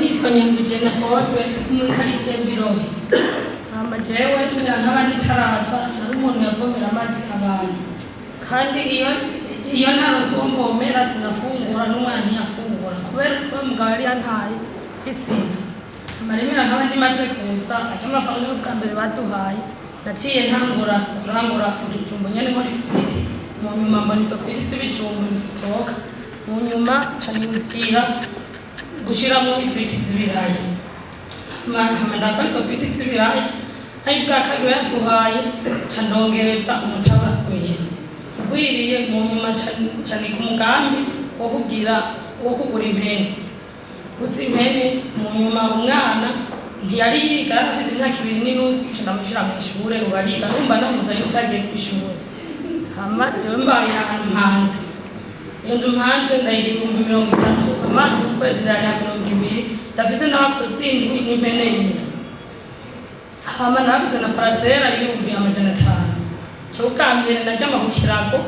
nitwa Nyambugena Hoze muri karitsiye Birohe. Jewe nk'abandi taraza nari umuntu yavomera amazi abantu, kandi iyo ntarose uwo mvomera sinafungura n'umwana ntiyafungura kubera ko mugabo yari yantaye mfise inka. Amaremera nk'abandi maze kuza aje amafaranga y'ubwa mbere baduhaye, naciye ntangura kurangura udujumbo nyene nkora ifiriti, mu nyuma mbona izo firiti z'ibijumbo zitoka, mu nyuma ca niyumvira gushiramo ifiriti z'ibirayi. Ndakora izo firiti z'ibirayi ari bwa kabiri yaduhaye ca ndongereza umutabura ugwiriye, mu nyuma ca nika umugambi wo kugura impene. Guza impene mu nyuma umwana ntiyari yiga, afise imyaka 2 n'inusu, ca ndamushira mw'ishure urariga, numva namuzanye nuko yagiye kw'ishure. Hama jewe mbaye ahantu mpanze, iyo nzu mpanze ndayiriha 30,000, amazi ku kwezi ndayariha 20, ndafise n'abakozi indwi n'impene yinda. Hama naraguze na parasera 500. Ca ubwa mbere najama ku kirago,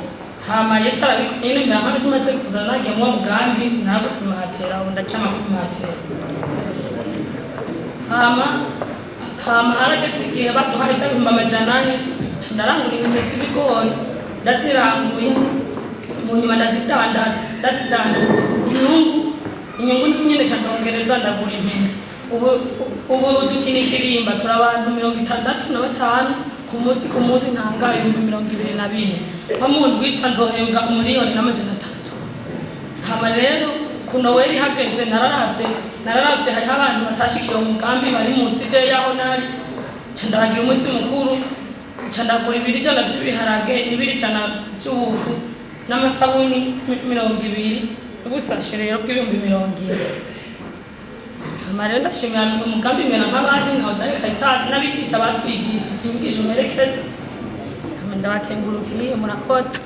hama yepfo arabiko nyene mbere hamwe tumaze kuza nagiye mu mugambi naraguze matera, ubu ndacama ku matera. Hama harageze igihe baduhaye 500, ca ndarangura intete z'ibigori ndaziranguye, mu nyuma ndazidandaza inyungu nyene ca ndongereza ndagura impene. Ubu dukina ikirimba turi abantu 65 ku munsi ntangaye 24,000, nko mu ndwi nzohembwa 1,300,000. Hama rero ku Noweli hageze nararavye hariho abantu batashikiye umugambi bari musi je yaho nari, ca ndabagira umunsi mukuru, ca ndagura 200 vy'ibiharage n'200 vy'ubufu n'amasabuni 20, ubusashe rero bw'ibihumbi 70. Amarero ndashimira umugambi mena nk'abandi na Odaye Caritas n'abigisha batwigishije inyigisho merekeza. Ndabakengurukiye, murakoze.